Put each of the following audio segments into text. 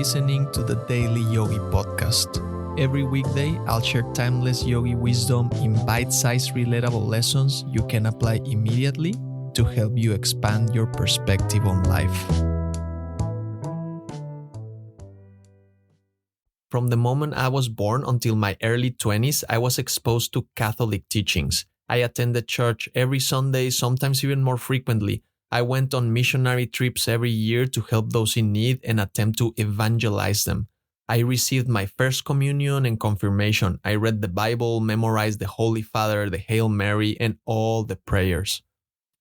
listening to the Daily Yogi podcast. Every weekday, I'll share timeless yogi wisdom in bite-sized relatable lessons you can apply immediately to help you expand your perspective on life. From the moment I was born until my early 20s, I was exposed to Catholic teachings. I attended church every Sunday, sometimes even more frequently. I went on missionary trips every year to help those in need and attempt to evangelize them. I received my first communion and confirmation. I read the Bible, memorized the Holy Father, the Hail Mary, and all the prayers.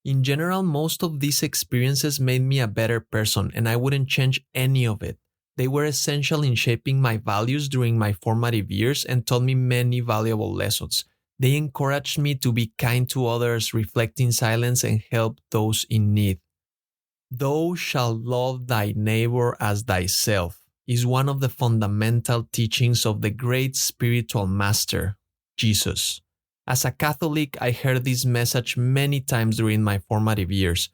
In general, most of these experiences made me a better person, and I wouldn't change any of it. They were essential in shaping my values during my formative years and taught me many valuable lessons. They encouraged me to be kind to others, reflect in silence, and help those in need. Thou shalt love thy neighbor as thyself is one of the fundamental teachings of the great spiritual master, Jesus. As a Catholic, I heard this message many times during my formative years,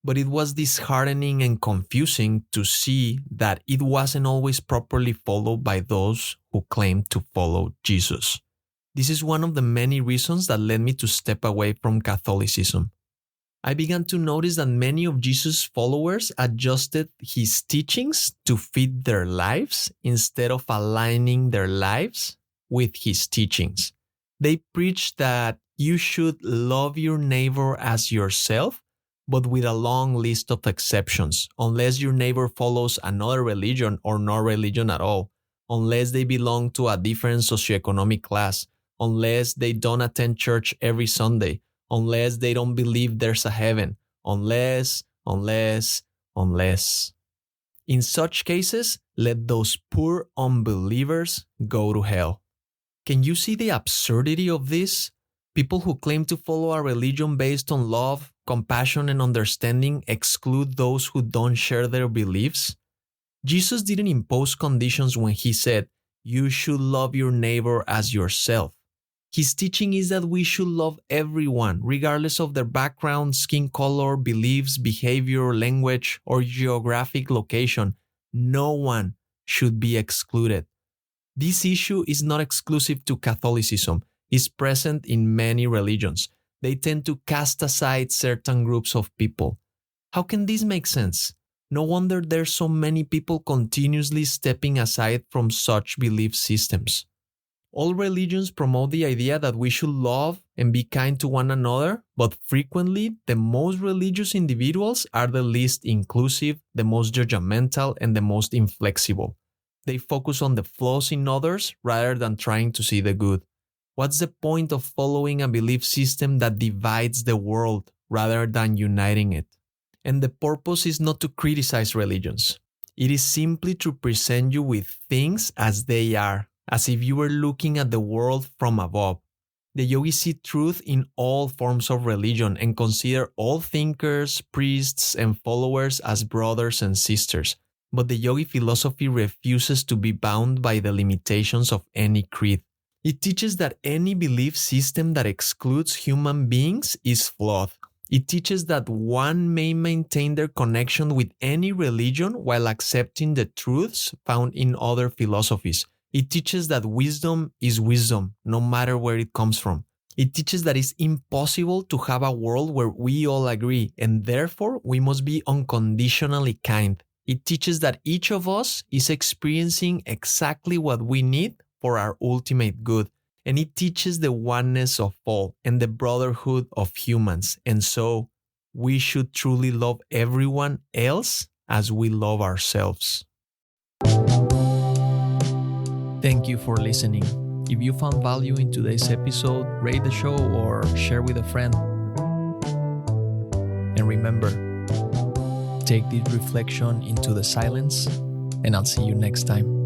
but it was disheartening and confusing to see that it wasn't always properly followed by those who claimed to follow Jesus. This is one of the many reasons that led me to step away from Catholicism. I began to notice that many of Jesus' followers adjusted his teachings to fit their lives instead of aligning their lives with his teachings. They preached that you should love your neighbor as yourself, but with a long list of exceptions, unless your neighbor follows another religion or no religion at all, unless they belong to a different socioeconomic class, unless they don't attend church every Sunday, unless they don't believe there's a heaven, unless. In such cases, let those poor unbelievers go to hell. Can you see the absurdity of this? People who claim to follow a religion based on love, compassion, and understanding exclude those who don't share their beliefs? Jesus didn't impose conditions when he said, "You should love your neighbor as yourself." His teaching is that we should love everyone, regardless of their background, skin color, beliefs, behavior, language, or geographic location. No one should be excluded. This issue is not exclusive to Catholicism. It's present in many religions. They tend to cast aside certain groups of people. How can this make sense? No wonder there's so many people continuously stepping aside from such belief systems. All religions promote the idea that we should love and be kind to one another, but frequently, the most religious individuals are the least inclusive, the most judgmental, and the most inflexible. They focus on the flaws in others rather than trying to see the good. What's the point of following a belief system that divides the world rather than uniting it? And the purpose is not to criticize religions. It is simply to present you with things as they are, as if you were looking at the world from above. The yogis see truth in all forms of religion and consider all thinkers, priests, and followers as brothers and sisters. But the yogi philosophy refuses to be bound by the limitations of any creed. It teaches that any belief system that excludes human beings is flawed. It teaches that one may maintain their connection with any religion while accepting the truths found in other philosophies. It teaches that wisdom is wisdom, no matter where it comes from. It teaches that it's impossible to have a world where we all agree, and therefore we must be unconditionally kind. It teaches that each of us is experiencing exactly what we need for our ultimate good. And it teaches the oneness of all and the brotherhood of humans. And so, we should truly love everyone else as we love ourselves. Thank you for listening. If you found value in today's episode, rate the show or share with a friend. And remember, take this reflection into the silence, and I'll see you next time.